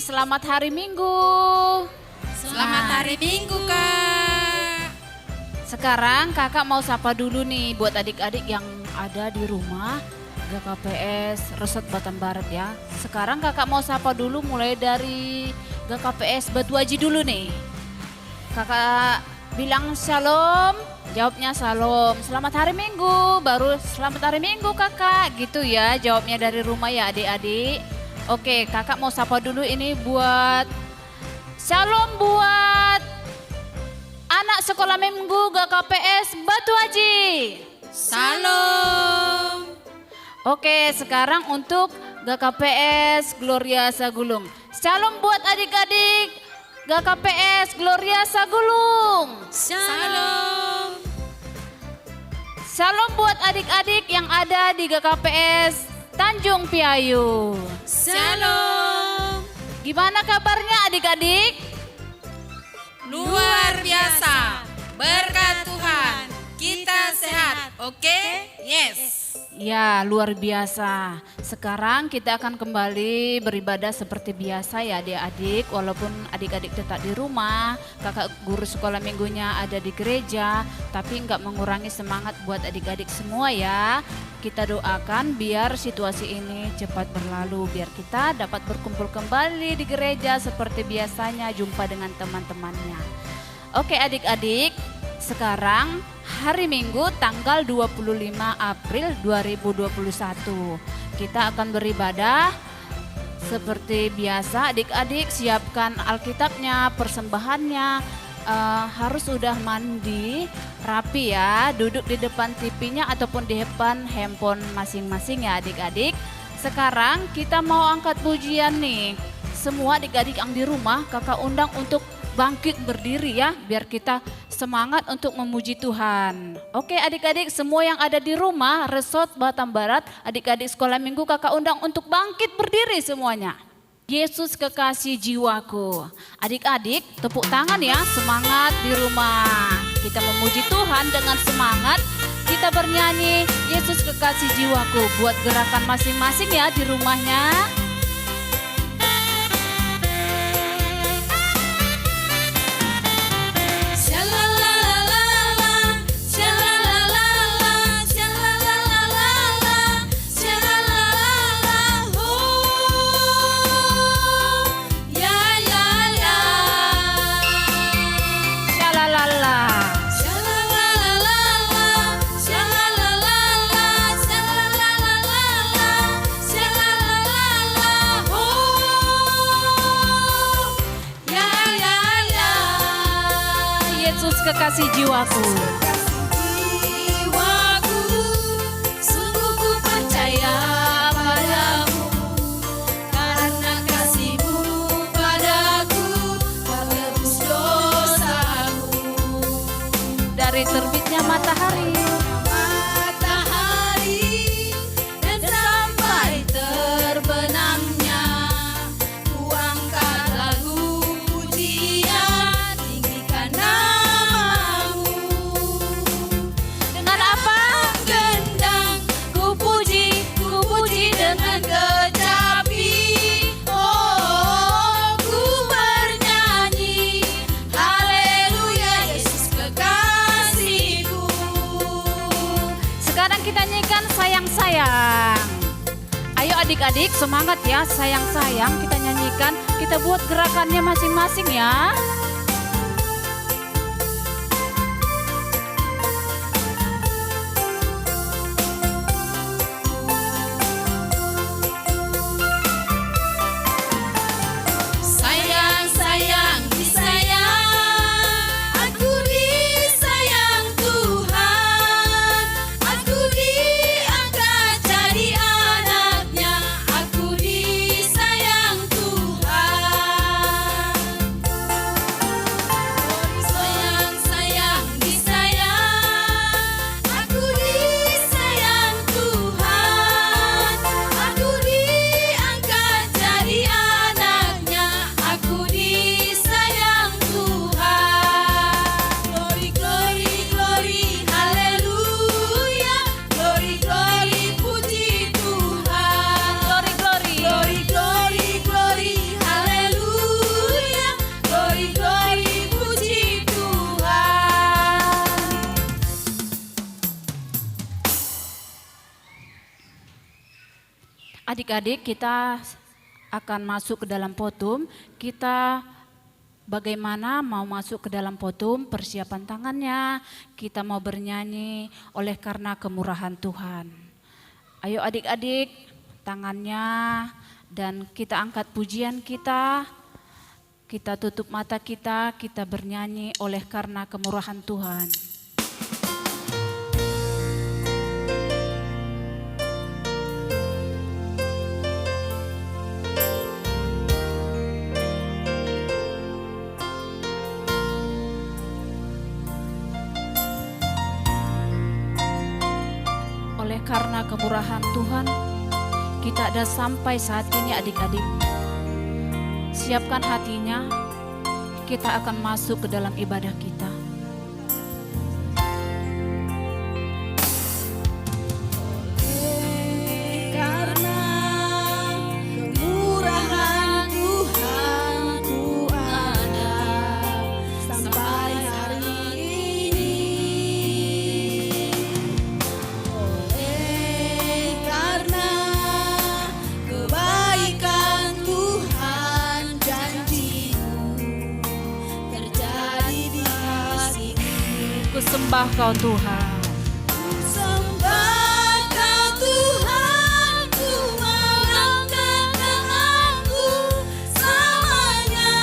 Selamat hari Minggu. Selamat hari Minggu, Kak. Sekarang kakak mau sapa dulu nih buat adik-adik yang ada di rumah GKPS Resort Batam Barat ya. Sekarang kakak mau sapa dulu mulai dari GKPS Batu Aji dulu nih. Kakak bilang shalom, jawabnya shalom. Selamat hari Minggu, baru selamat hari Minggu kakak. Gitu ya jawabnya dari rumah ya adik-adik. Oke, kakak mau sapa dulu ini buat shalom buat anak sekolah minggu GKPS Batu Aji. Salam. Oke, sekarang untuk GKPS Gloria Sagulung. Shalom buat adik-adik GKPS Gloria Sagulung. Salam. Shalom buat adik-adik yang ada di GKPS Tanjung Piayu. Salam. Gimana kabarnya adik-adik? Luar biasa. Berkat Tuhan. Kita sehat. Oke? Yes. Ya, luar biasa. Sekarang kita akan kembali beribadah seperti biasa ya adik-adik. Walaupun adik-adik tetap di rumah, kakak guru sekolah minggunya ada di gereja, tapi nggak mengurangi semangat buat adik-adik semua ya. Kita doakan biar situasi ini cepat berlalu, biar kita dapat berkumpul kembali di gereja seperti biasanya, jumpa dengan teman-temannya. Oke adik-adik, sekarang hari Minggu tanggal 25 April 2021. Kita akan beribadah seperti biasa. Adik-adik siapkan Alkitabnya, persembahannya. Harus sudah mandi, rapi ya. Duduk di depan TV-nya ataupun di depan handphone masing-masing ya adik-adik. Sekarang kita mau angkat pujian nih. Semua adik-adik yang di rumah kakak undang untuk bangkit berdiri ya, biar kita semangat untuk memuji Tuhan. Oke adik-adik semua yang ada di rumah Resort Batam Barat, adik-adik sekolah minggu kakak undang untuk bangkit berdiri semuanya. Yesus kekasih jiwaku. Adik-adik tepuk tangan ya, semangat di rumah. Kita memuji Tuhan dengan semangat. Kita bernyanyi Yesus kekasih jiwaku buat gerakan masing-masing ya di rumahnya. Kekasih jiwaku. Jiwaku, sungguh ku percaya padamu, karena kasih-Mu padaku, Kau tebus dosaku. Dari terbitnya matahari, Dan sampai terbenamnya, ku angkat lagu pujian, tinggikan namamu. dengan apa? Gendang ku puji dengan kecapi. Oh, ku bernyanyi haleluya, Yesus kekasihku. Sekarang kita nyanyikan sayang-sayang. Ayo adik-adik semangat ya, sayang-sayang kita nyanyikan. Kita buat gerakannya masing-masing ya. Sayang, sayang, disayang, aku disayang Tuhan, aku diangkat jadi anaknya, aku disayang Tuhan. adik-adik, kita akan masuk ke dalam potum. Kita bagaimana mau masuk ke dalam potum, persiapan tangannya, kita mau bernyanyi oleh karena kemurahan Tuhan. Ayo adik-adik, tangannya, dan kita angkat pujian kita tutup mata kita bernyanyi oleh karena kemurahan Tuhan. Karena kemurahan Tuhan, kita ada sampai saat ini adik-adik. Siapkan hatinya, kita akan masuk ke dalam ibadah kita. Karena kemurahan Tuhan ku ada sampai hari ini. Karena kebaikan Tuhan, janji-Mu terjadi di hatiku. Ku sembah Kau Tuhan. Ku sembah Kau Tuhan, ku mengangkat tanganku, selamanya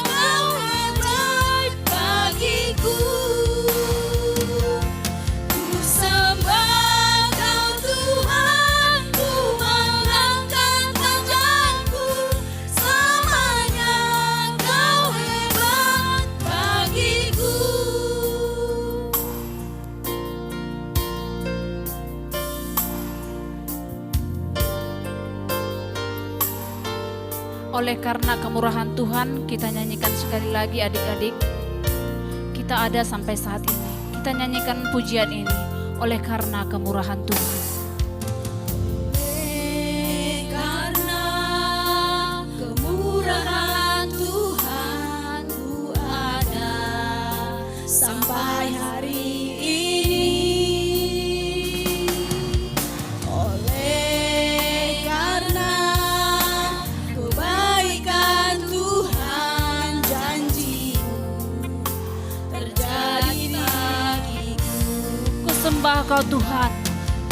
Kau hebat bagiku. Ku sembah Kau Tuhan, ku mengangkat tanganku, selamanya Kau hebat bagiku. Oleh karena kemurahan Tuhan, kita nyanyikan sekali lagi adik-adik. Kita ada sampai saat ini. Kita nyanyikan pujian ini oleh karena kemurahan Tuhan. Karena kemurahan Tuhan ku ada sampai hari ini. Oleh karena kebaikan Tuhan, janji-Mu terjadi bagiku. Ku sembah Kau Tuhan.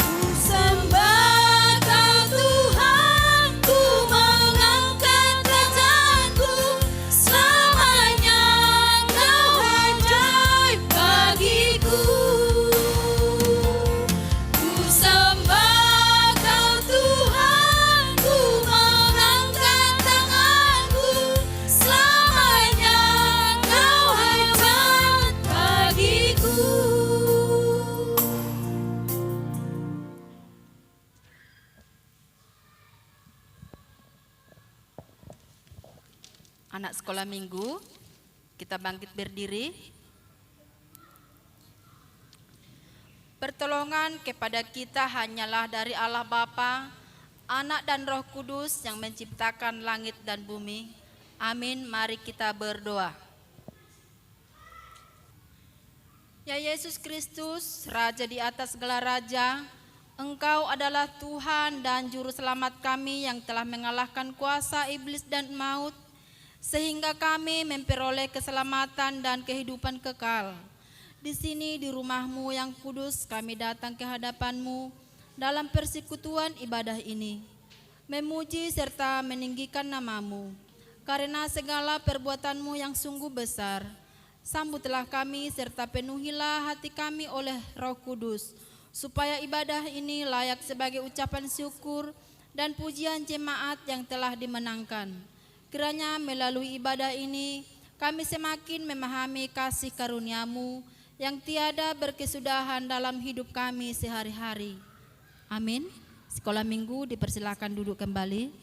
Ku sembah Kau Tuhan, ku mengangkat tanganku, selamanya Kau ajaib bagiku. Ku sembah Kau Tuhan, ku mengangkat tanganku, selamanya Kau hebat bagiku. Anak sekolah minggu, kita bangkit berdiri. Pertolongan kepada kita hanyalah dari Allah Bapa, Anak dan Roh Kudus yang menciptakan langit dan bumi. Amin, mari kita berdoa. Ya Yesus Kristus, Raja di atas segala raja, Engkau adalah Tuhan dan Juru Selamat kami yang telah mengalahkan kuasa iblis dan maut, sehingga kami memperoleh keselamatan dan kehidupan kekal. Di sini di rumah-Mu yang kudus kami datang ke hadapan-Mu dalam persekutuan ibadah ini, memuji serta meninggikan nama-Mu. Karena segala perbuatan-Mu yang sungguh besar, sambutlah kami serta penuhilah hati kami oleh Roh Kudus, supaya ibadah ini layak sebagai ucapan syukur dan pujian jemaat yang telah dimenangkan. Kiranya melalui ibadah ini kami semakin memahami kasih karunia-Mu yang tiada berkesudahan dalam hidup kami sehari-hari. Amin. Sekolah minggu dipersilakan duduk kembali.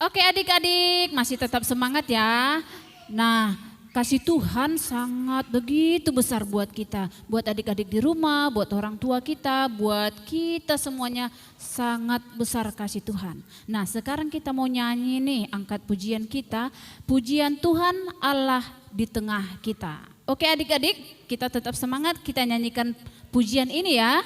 Oke adik-adik, masih tetap semangat ya. Nah, kasih Tuhan sangat begitu besar buat kita. Buat adik-adik di rumah, buat orang tua kita, buat kita semuanya sangat besar kasih Tuhan. Nah sekarang kita mau nyanyi nih, angkat pujian kita. Pujian Tuhan Allah di tengah kita. Oke adik-adik, kita tetap semangat, kita nyanyikan pujian ini ya.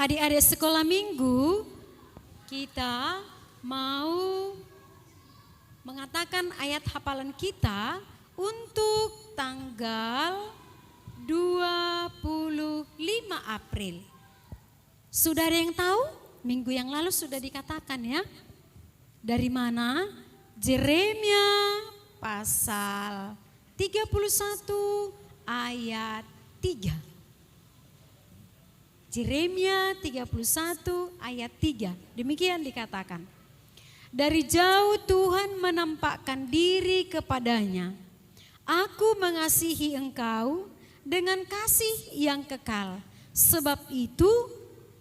Adik-adik sekolah minggu, kita mau mengatakan ayat hafalan kita untuk tanggal 25 April. Sudah ada yang tahu? Minggu yang lalu sudah dikatakan ya. Dari mana? Yeremia pasal 31 ayat 3. Yeremia 31 ayat 3. Demikian dikatakan. Dari jauh Tuhan menampakkan diri kepadanya. Aku mengasihi engkau dengan kasih yang kekal. Sebab itu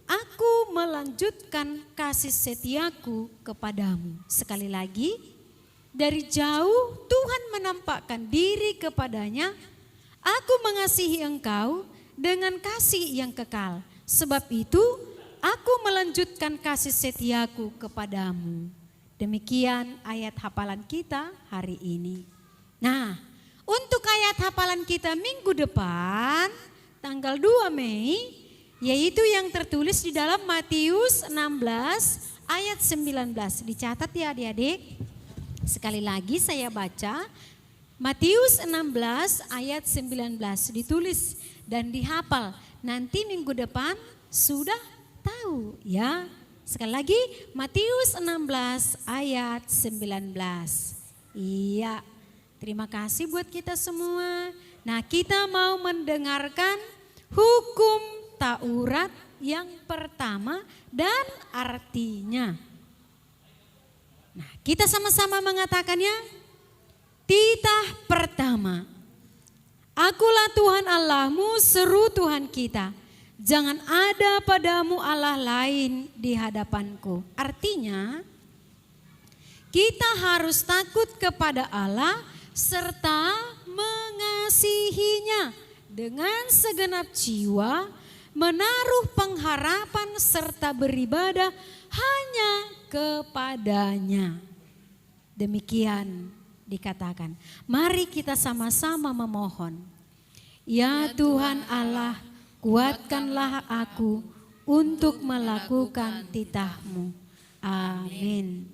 aku melanjutkan kasih setiaku kepadamu. Sekali lagi, dari jauh Tuhan menampakkan diri kepadanya. Aku mengasihi engkau dengan kasih yang kekal. Sebab itu aku melanjutkan kasih setiaku kepadamu. Demikian ayat hafalan kita hari ini. Nah, untuk ayat hafalan kita minggu depan, tanggal 2 Mei, yaitu yang tertulis di dalam Matius 16 ayat 19. Dicatat ya adik-adik. Sekali lagi saya baca, Matius 16 ayat 19 ditulis dan dihafal. Nanti minggu depan sudah tahu ya. Sekali lagi Matius 16 ayat 19. Iya, terima kasih buat kita semua. Nah, kita mau mendengarkan hukum Taurat yang pertama dan artinya. Nah, kita sama-sama mengatakannya. Titah pertama. Akulah Tuhan Allahmu, seru Tuhan kita. Jangan ada padamu Allah lain di hadapanku. Artinya, kita harus takut kepada Allah serta mengasihinya dengan segenap jiwa, menaruh pengharapan serta beribadah hanya kepadanya. Demikian dikatakan. Mari kita sama-sama memohon. Ya Tuhan Allah, kuatkanlah aku untuk melakukan titah-Mu. Amin.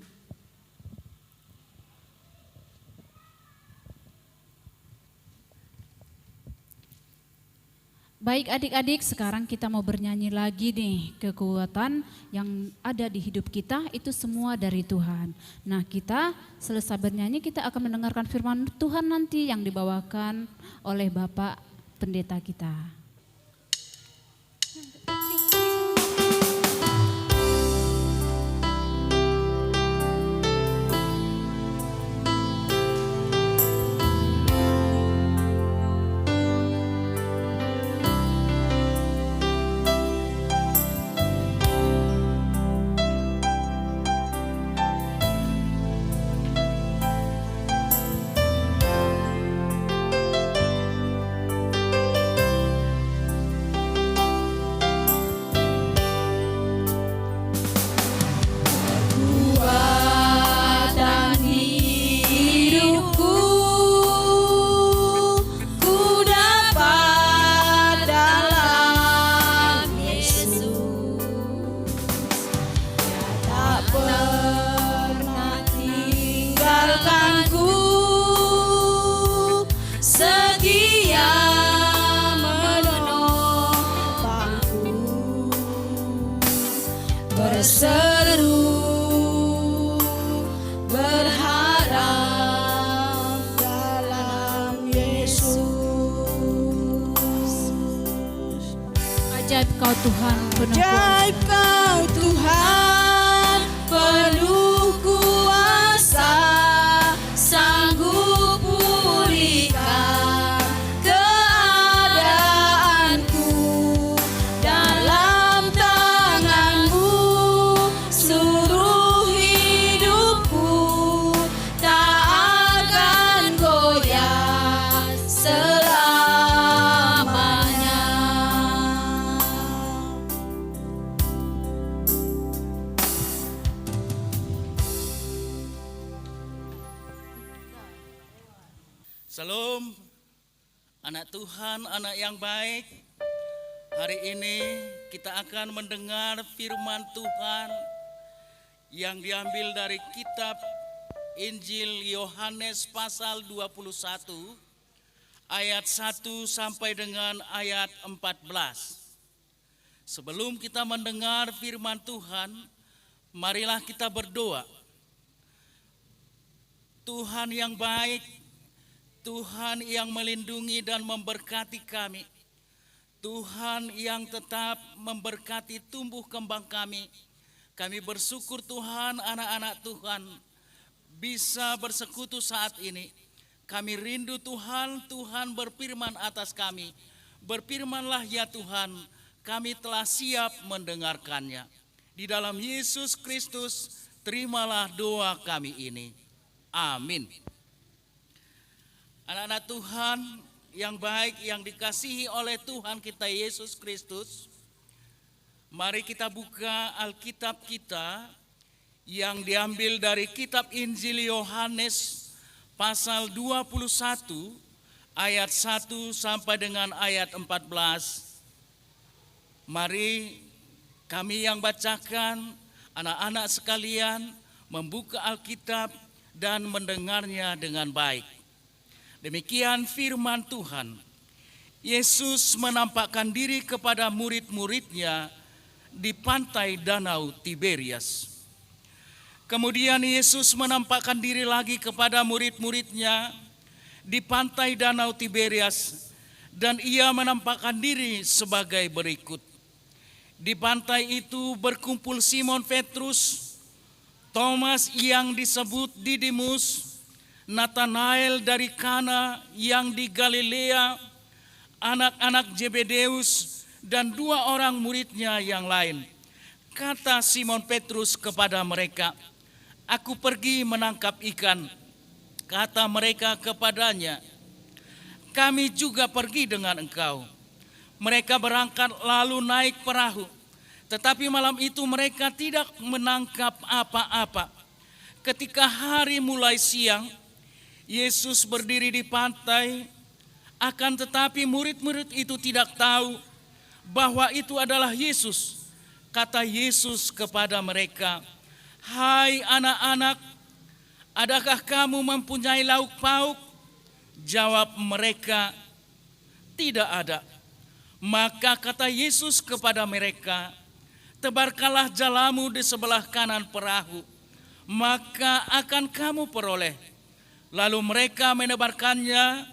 Baik adik-adik, sekarang kita mau bernyanyi lagi nih. Kekuatan yang ada di hidup kita itu semua dari Tuhan. Nah, kita selesai bernyanyi, kita akan mendengarkan firman Tuhan nanti yang dibawakan oleh Bapak Pendeta kita. Berseru berharap dalam Yesus. Ajaib Kau Tuhan penuh Ajaib Kau Tuhan penuh kuasa, sanggup pulihkan keadaanku. Dalam tangan-Mu seluruh hidupku tak akan goyah selamanya. Salam, anak Tuhan, anak yang baik. Hari ini kita akan mendengar firman Tuhan yang diambil dari kitab Injil Yohanes pasal 21 ayat 1 sampai dengan ayat 14. Sebelum kita mendengar firman Tuhan, marilah kita berdoa. Tuhan yang baik, Tuhan yang melindungi dan memberkati kami, Tuhan yang tetap memberkati tumbuh kembang kami. Kami bersyukur Tuhan, anak-anak Tuhan bisa bersekutu saat ini. Kami rindu Tuhan, Tuhan berfirman atas kami. Berfirmanlah ya Tuhan, kami telah siap mendengarkannya. Di dalam Yesus Kristus, terimalah doa kami ini. Amin. Anak-anak Tuhan yang baik, yang dikasihi oleh Tuhan kita Yesus Kristus, mari kita buka Alkitab kita yang diambil dari kitab Injil Yohanes pasal 21 ayat 1 sampai dengan ayat 14. Mari kami yang bacakan, anak-anak sekalian membuka Alkitab dan mendengarnya dengan baik. Demikian firman Tuhan. Yesus menampakkan diri kepada murid-muridnya di pantai Danau Tiberias. Kemudian Yesus menampakkan diri lagi kepada murid-muridnya di pantai Danau Tiberias, dan ia menampakkan diri sebagai berikut. Di pantai itu berkumpul Simon Petrus, Thomas yang disebut Didimus, Natanael dari Kana yang di Galilea, anak-anak Zebedeus, dan 2 orang muridnya yang lain. Kata Simon Petrus kepada mereka, "Aku pergi menangkap ikan." Kata mereka kepadanya, "Kami juga pergi dengan engkau." Mereka berangkat lalu naik perahu, tetapi malam itu mereka tidak menangkap apa-apa. Ketika hari mulai siang, Yesus berdiri di pantai, akan tetapi murid-murid itu tidak tahu bahwa itu adalah Yesus. Kata Yesus kepada mereka, "Hai anak-anak, adakah kamu mempunyai lauk pauk?" Jawab mereka, "Tidak ada." Maka kata Yesus kepada mereka, "Tebarkanlah jalamu di sebelah kanan perahu, maka akan kamu peroleh." Lalu mereka menebarkannya,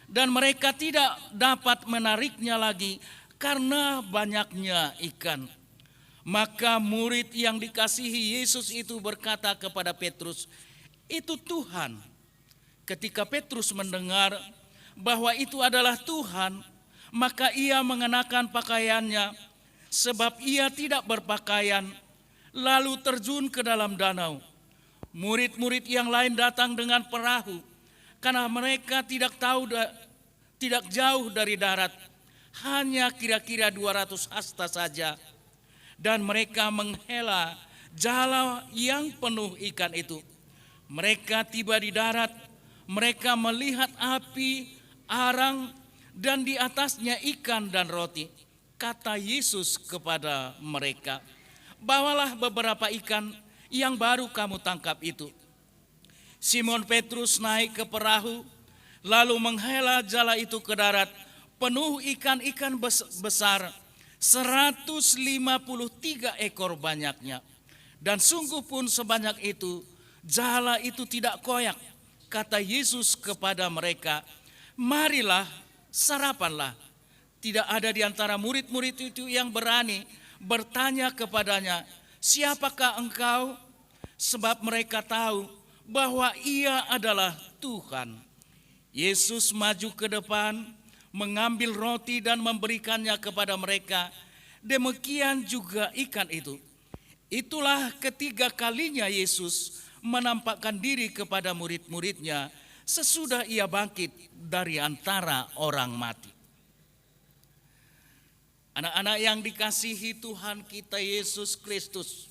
dan mereka tidak dapat menariknya lagi karena banyaknya ikan. Maka murid yang dikasihi Yesus itu berkata kepada Petrus, "Itu Tuhan." Ketika Petrus mendengar bahwa itu adalah Tuhan, maka ia mengenakan pakaiannya, sebab ia tidak berpakaian, lalu terjun ke dalam danau. Murid-murid yang lain datang dengan perahu, karena mereka tidak jauh dari darat, hanya kira-kira 200 hasta saja. Dan mereka menghela jala yang penuh ikan itu. Mereka tiba di darat, mereka melihat api, arang, dan di atasnya ikan dan roti. Kata Yesus kepada mereka, "Bawalah beberapa ikan yang baru kamu tangkap itu." Simon Petrus naik ke perahu, lalu menghela jala itu ke darat, penuh ikan-ikan besar, 153 ekor banyaknya. Dan sungguh pun sebanyak itu, jala itu tidak koyak. Kata Yesus kepada mereka, "Marilah, sarapanlah." Tidak ada di antara murid-murid itu yang berani bertanya kepadanya, "Siapakah engkau?" Sebab mereka tahu bahwa ia adalah Tuhan. Yesus maju ke depan, mengambil roti dan memberikannya kepada mereka. Demikian juga ikan itu. Itulah ketiga kalinya Yesus menampakkan diri kepada murid-muridnya sesudah ia bangkit dari antara orang mati. Anak-anak yang dikasihi Tuhan kita Yesus Kristus,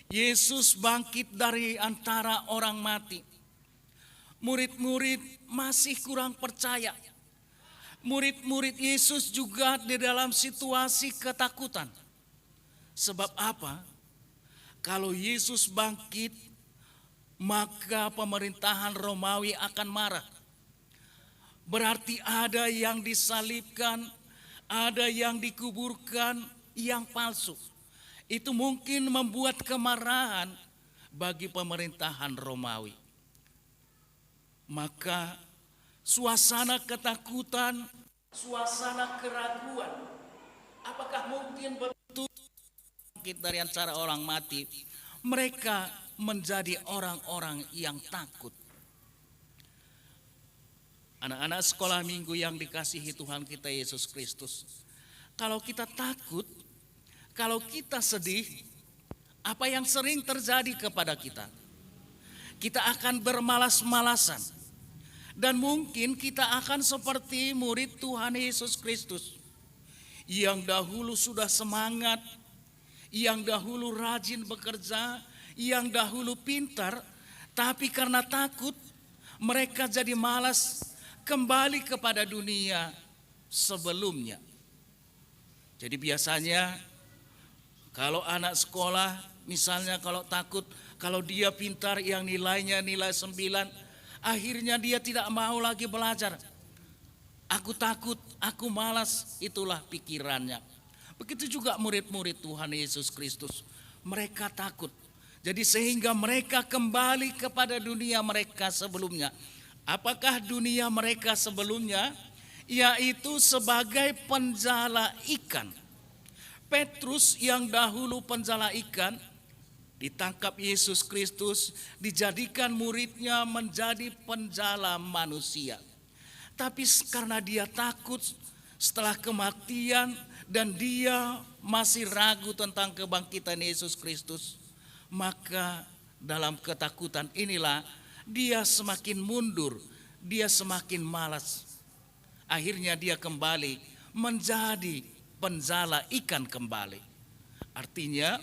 Yesus bangkit dari antara orang mati. Murid-murid masih kurang percaya. Murid-murid Yesus juga di dalam situasi ketakutan. Sebab apa? Kalau Yesus bangkit, maka pemerintahan Romawi akan marah. Berarti ada yang disalibkan, ada yang dikuburkan yang palsu. Itu mungkin membuat kemarahan bagi pemerintahan Romawi. Maka suasana ketakutan, suasana keraguan, apakah mungkin betul bangkit dari antara orang mati? Mereka menjadi orang-orang yang takut. Anak-anak sekolah minggu yang dikasihi Tuhan kita Yesus Kristus, kalau kita takut, kalau kita sedih, apa yang sering terjadi kepada kita? Kita akan bermalas-malasan. Dan mungkin kita akan seperti murid Tuhan Yesus Kristus yang dahulu sudah semangat, yang dahulu rajin bekerja, yang dahulu pintar, tapi karena takut mereka jadi malas kembali kepada dunia sebelumnya. Jadi biasanya kalau anak sekolah, misalnya kalau takut, kalau dia pintar yang nilainya nilai 9, akhirnya dia tidak mau lagi belajar. Aku takut, aku malas, itulah pikirannya. Begitu juga murid-murid Tuhan Yesus Kristus. Mereka takut. Jadi sehingga mereka kembali kepada dunia mereka sebelumnya. Apakah dunia mereka sebelumnya? Yaitu sebagai penjala ikan. Petrus yang dahulu penjala ikan, ditangkap Yesus Kristus, dijadikan muridnya menjadi penjala manusia. Tapi karena dia takut setelah kematian dan dia masih ragu tentang kebangkitan Yesus Kristus, maka dalam ketakutan inilah dia semakin mundur, dia semakin malas. Akhirnya dia kembali menjadi penjala ikan kembali. Artinya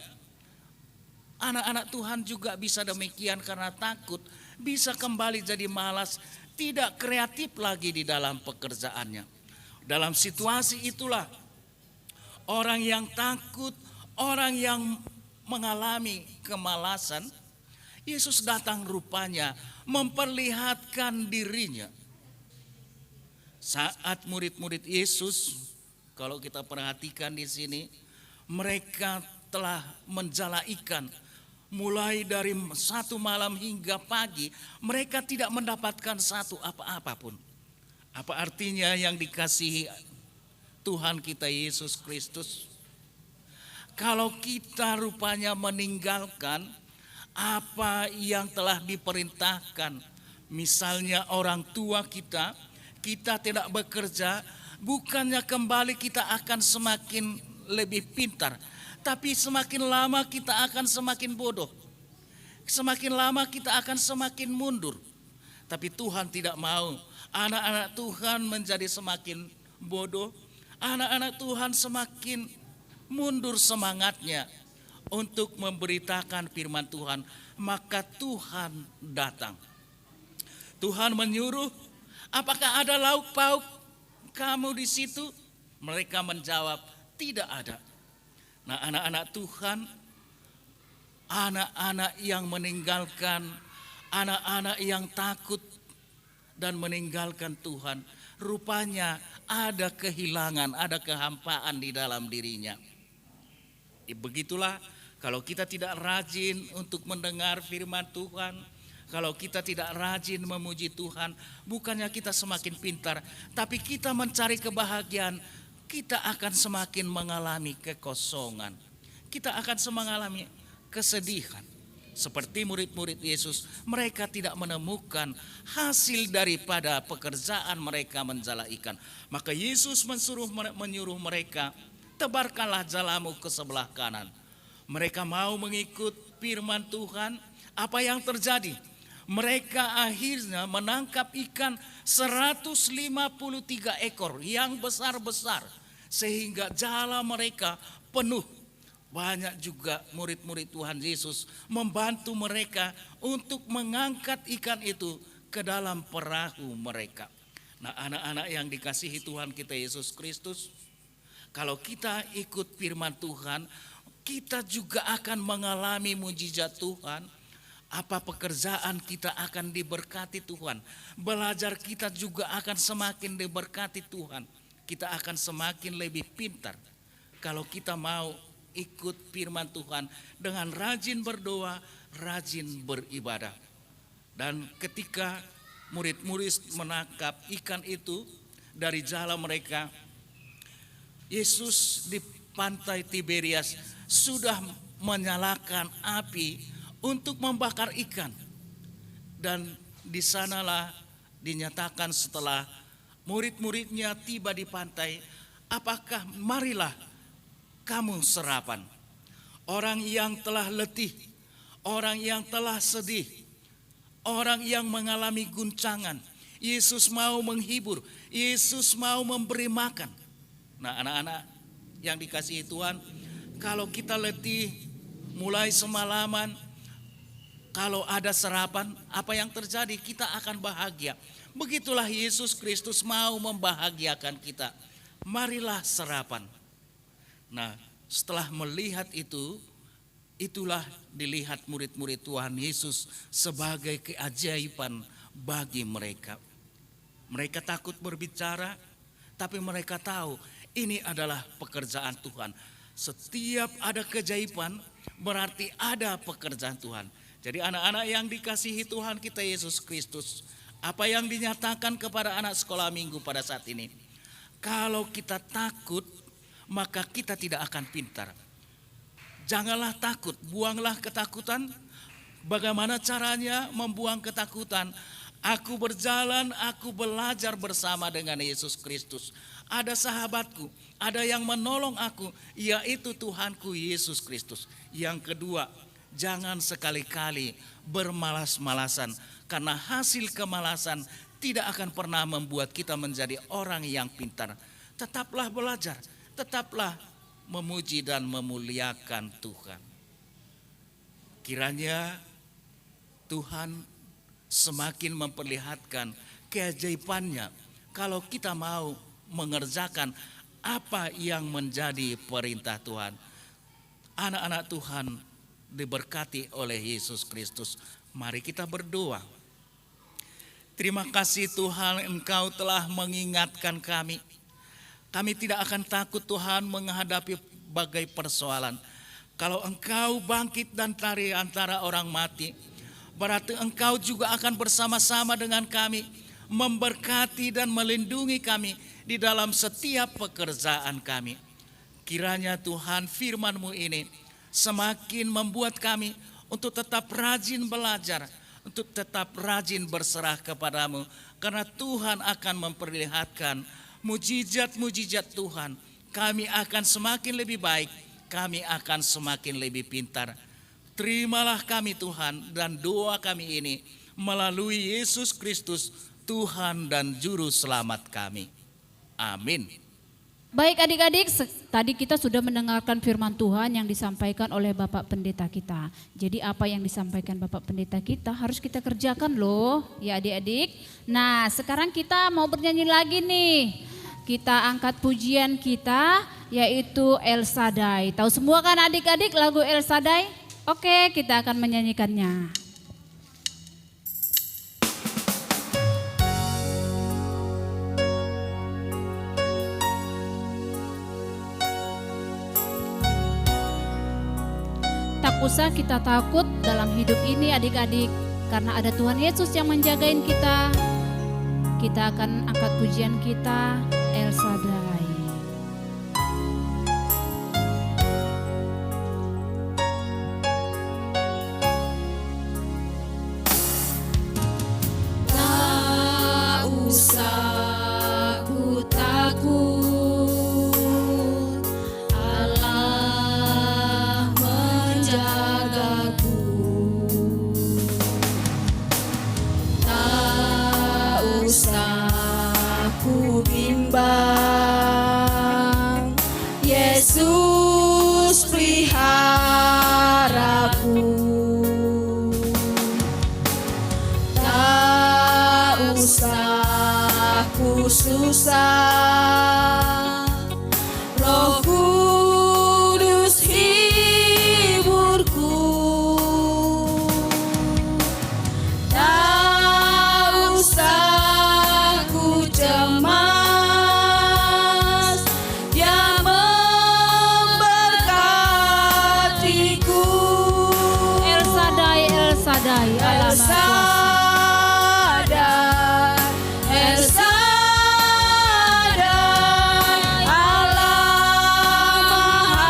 anak-anak Tuhan juga bisa demikian karena takut, bisa kembali jadi malas, tidak kreatif lagi di dalam pekerjaannya. Dalam situasi itulah orang yang takut, orang yang mengalami kemalasan, Yesus datang rupanya memperlihatkan dirinya. Saat murid-murid Yesus, kalau kita perhatikan di sini, mereka telah menjala ikan. Mulai dari satu malam hingga pagi, mereka tidak mendapatkan satu apa-apa pun. Apa artinya yang dikasihi Tuhan kita Yesus Kristus? Kalau kita rupanya meninggalkan apa yang telah diperintahkan, misalnya orang tua kita tidak bekerja, bukannya kembali kita akan semakin lebih pintar, tapi semakin lama kita akan semakin bodoh. Semakin lama kita akan semakin mundur. Tapi Tuhan tidak mau anak-anak Tuhan menjadi semakin bodoh. Anak-anak Tuhan semakin mundur semangatnya untuk memberitakan firman Tuhan. Maka Tuhan datang. Tuhan menyuruh, apakah ada lauk pauk kamu di situ? Mereka menjawab, tidak ada. Nah, anak-anak Tuhan, anak-anak yang meninggalkan, anak-anak yang takut dan meninggalkan Tuhan, rupanya ada kehilangan, ada kehampaan di dalam dirinya. Begitulah kalau kita tidak rajin untuk mendengar firman Tuhan, kalau kita tidak rajin memuji Tuhan, bukannya kita semakin pintar, tapi kita mencari kebahagiaan, kita akan semakin mengalami kekosongan. Kita akan mengalami kesedihan. Seperti murid-murid Yesus, mereka tidak menemukan hasil daripada pekerjaan mereka menjala ikan. Maka Yesus menyuruh mereka, tebarkanlah jalamu ke sebelah kanan. Mereka mau mengikut firman Tuhan. Apa yang terjadi? Mereka akhirnya menangkap ikan 153 ekor yang besar-besar. Sehingga jala mereka penuh. Banyak juga murid-murid Tuhan Yesus membantu mereka untuk mengangkat ikan itu ke dalam perahu mereka. Nah, anak-anak yang dikasihi Tuhan kita Yesus Kristus, kalau kita ikut firman Tuhan, kita juga akan mengalami mujizat Tuhan. Apa pekerjaan kita akan diberkati Tuhan. Belajar kita juga akan semakin diberkati Tuhan. Kita akan semakin lebih pintar kalau kita mau ikut firman Tuhan dengan rajin berdoa, rajin beribadah. Dan ketika murid-murid menangkap ikan itu dari jala mereka, Yesus di pantai Tiberias sudah menyalakan api untuk membakar ikan. Dan di sanalah dinyatakan setelah murid-muridnya tiba di pantai, apakah marilah kamu sarapan. Orang yang telah letih, orang yang telah sedih, orang yang mengalami guncangan, Yesus mau menghibur, Yesus mau memberi makan. Nah, anak-anak yang dikasihi Tuhan, kalau kita letih mulai semalaman, kalau ada sarapan, apa yang terjadi? Kita akan bahagia. Begitulah Yesus Kristus mau membahagiakan kita. Marilah sarapan. Nah, setelah melihat itu, itulah dilihat murid-murid Tuhan Yesus sebagai keajaiban bagi mereka. Mereka takut berbicara, tapi mereka tahu ini adalah pekerjaan Tuhan. Setiap ada keajaiban berarti ada pekerjaan Tuhan. Jadi anak-anak yang dikasihi Tuhan kita Yesus Kristus, apa yang dinyatakan kepada anak sekolah minggu pada saat ini? Kalau kita takut, maka kita tidak akan pintar. Janganlah takut, buanglah ketakutan. Bagaimana caranya membuang ketakutan? Aku berjalan, aku belajar bersama dengan Yesus Kristus. Ada sahabatku, ada yang menolong aku, yaitu Tuhanku Yesus Kristus. Yang kedua, jangan sekali-kali bermalas-malasan, karena hasil kemalasan tidak akan pernah membuat kita menjadi orang yang pintar. Tetaplah belajar, tetaplah memuji dan memuliakan Tuhan. Kiranya Tuhan semakin memperlihatkan keajaibannya kalau kita mau mengerjakan apa yang menjadi perintah Tuhan. Anak-anak Tuhan diberkati oleh Yesus Kristus. Mari kita berdoa. Terima kasih Tuhan, Engkau telah mengingatkan kami. Kami tidak akan takut Tuhan menghadapi berbagai persoalan. Kalau Engkau bangkit dan dari antara orang mati, berarti Engkau juga akan bersama-sama dengan kami, memberkati dan melindungi kami di dalam setiap pekerjaan kami. Kiranya Tuhan firman-Mu ini semakin membuat kami untuk tetap rajin belajar, untuk tetap rajin berserah kepadamu, karena Tuhan akan memperlihatkan mujizat-mujizat Tuhan. Kami akan semakin lebih baik, kami akan semakin lebih pintar. Terimalah kami Tuhan, dan doa kami ini melalui Yesus Kristus, Tuhan dan Juru Selamat kami. Amin. Baik adik-adik, tadi kita sudah mendengarkan firman Tuhan yang disampaikan oleh Bapak Pendeta kita. Jadi apa yang disampaikan Bapak Pendeta kita harus kita kerjakan loh ya adik-adik. Nah sekarang kita mau bernyanyi lagi nih. Kita angkat pujian kita yaitu El Shaddai. Tahu semua kan adik-adik lagu El Shaddai? Oke, kita akan menyanyikannya. Tak usah kita takut dalam hidup ini adik-adik, karena ada Tuhan Yesus yang menjagain kita. Kita akan angkat pujian kita, El Shaddai. Tak usah ku takut, Allah menjagaku. Tak usah ku bimbang, susah, Roh Kudus hiburku. Tak usah ku cemas, Dia memberkatiku. El Shaddai, El Shaddai, Allah El Maha Kuasa. Shaddai, El Shaddai, Allah Maha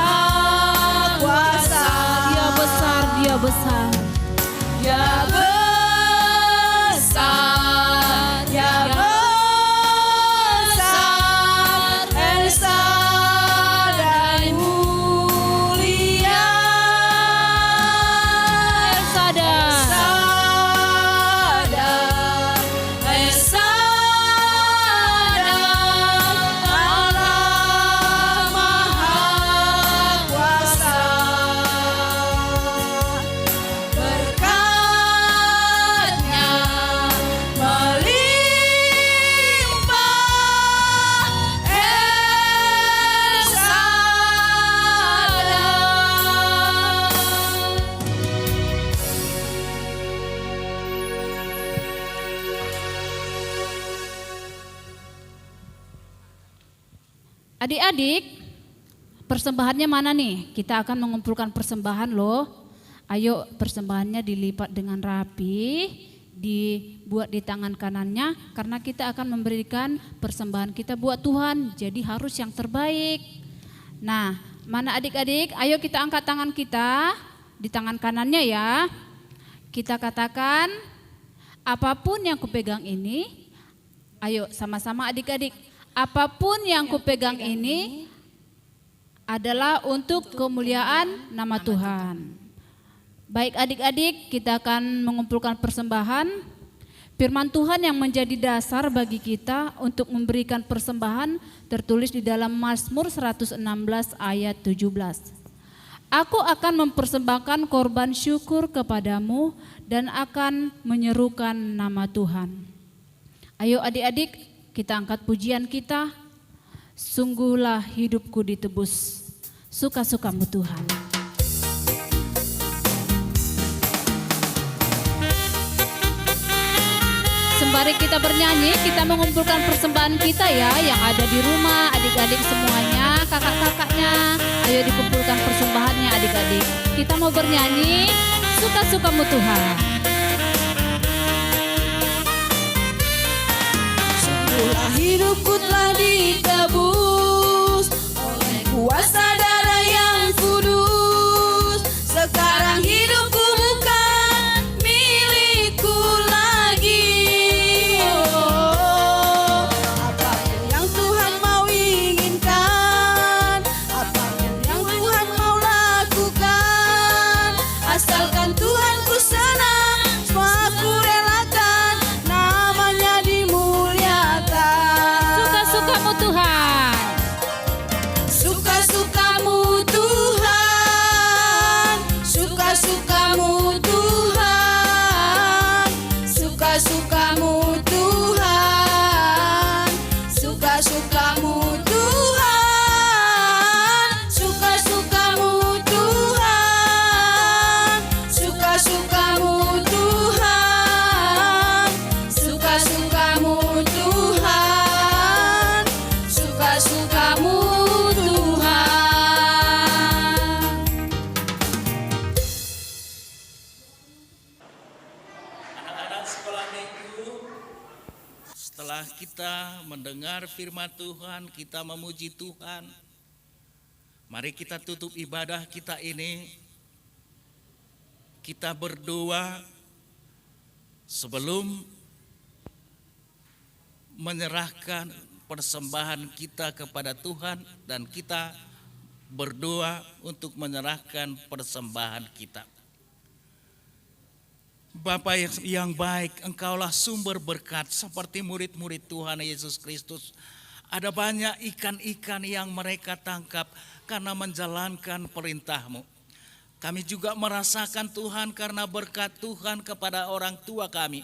Kuasa. Dia besar, Dia besar. Dia besar, Dia besar, El Shaddai mulia. El Shaddai. El Shaddai, Allah Maha Kuasa. Berkat-Nya melimpah, El Shaddai. Adik-adik, persembahannya mana nih? Kita akan mengumpulkan persembahan loh. Ayo persembahannya dilipat dengan rapi, dibuat di tangan kanannya karena kita akan memberikan persembahan kita buat Tuhan. Jadi harus yang terbaik. Nah, mana adik-adik? Ayo kita angkat tangan kita di tangan kanannya ya. Kita katakan, apapun yang kupegang ini, ayo sama-sama adik-adik. Apapun yang kupegang ini adalah untuk kemuliaan nama Tuhan. Baik adik-adik, kita akan mengumpulkan persembahan. Firman Tuhan yang menjadi dasar bagi kita untuk memberikan persembahan tertulis di dalam Mazmur 116 ayat 17. Aku akan mempersembahkan korban syukur kepadamu dan akan menyerukan nama Tuhan. Ayo adik-adik, kita angkat pujian kita. Sungguhlah hidupku ditebus, suka-sukamu Tuhan. Sembari kita bernyanyi, kita mengumpulkan persembahan kita ya, yang ada di rumah, adik-adik semuanya, kakak-kakaknya. Ayo dikumpulkan persembahannya adik-adik. Kita mau bernyanyi, suka-sukamu Tuhan. Sungguhlah hidupku telah ditebus oleh kuasa darah yang kudus. Sekarang hidupku bukan milikku lagi. Apapun yang Tuhan mau inginkan, apapun yang Tuhan mau lakukan, asalkan Tuhan ku senang, semua ku relakan, namanya dimuliakan. Suka-sukamu Tuhan. Suka-sukamu Tuhan, suka-sukamu Tuhan, suka-sukamu Tuhan, suka-sukamu Tuhan, suka-sukamu Tuhan, suka-sukamu Tuhan, suka-sukamu Tuhan, suka-sukamu Tuhan. Anak-anak sekolah minggu, setelah kita mendengar firman Tuhan, kita memuji Tuhan. Mari kita tutup ibadah kita ini. Kita berdoa sebelum menyerahkan persembahan kita kepada Tuhan, dan kita berdoa untuk menyerahkan persembahan kita. Bapa yang baik, Engkaulah sumber berkat seperti murid-murid Tuhan Yesus Kristus. Ada banyak ikan-ikan yang mereka tangkap karena menjalankan perintah-Mu. Kami juga merasakan Tuhan karena berkat Tuhan kepada orang tua kami.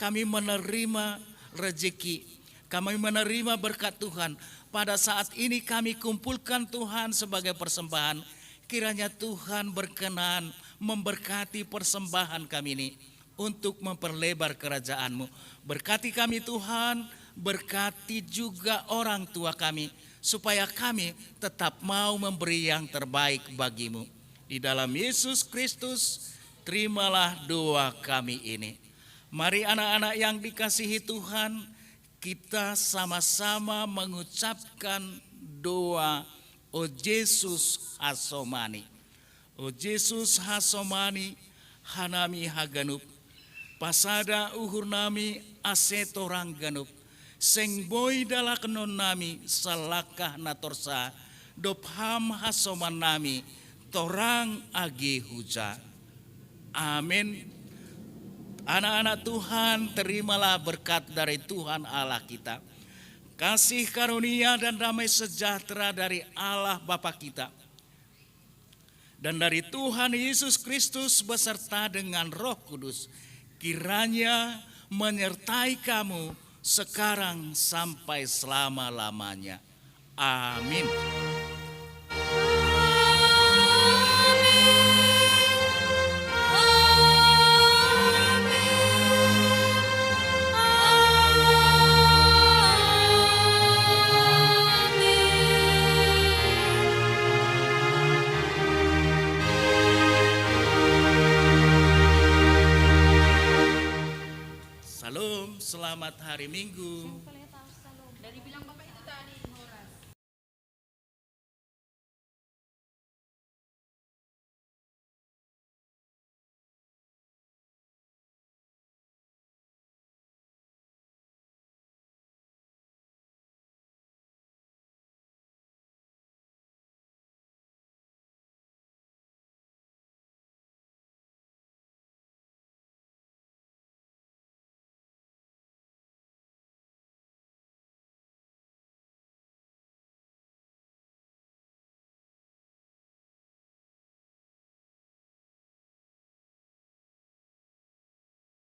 Kami menerima rezeki. Kami menerima berkat Tuhan. Pada saat ini kami kumpulkan Tuhan sebagai persembahan. Kiranya Tuhan berkenan memberkati persembahan kami ini untuk memperlebar kerajaan-Mu. Berkati kami Tuhan, berkati juga orang tua kami, supaya kami tetap mau memberi yang terbaik bagi-Mu. Di dalam Yesus Kristus, terimalah doa kami ini. Mari anak-anak yang dikasihi Tuhan, kita sama-sama mengucapkan doa O Yesus Hasomani. O Yesus Hasomani, hanami haganup, pasada uhur nami asetorang ganup, seng boy dala kenon nami salakah natorsa, dopham hasoman nami torang agi huja. Amin. Anak-anak Tuhan, terimalah berkat dari Tuhan Allah kita. Kasih karunia dan damai sejahtera dari Allah Bapa kita dan dari Tuhan Yesus Kristus beserta dengan Roh Kudus kiranya menyertai kamu sekarang sampai selama-lamanya. Amin. Shalom, selamat hari Minggu. Dari bilang Bapak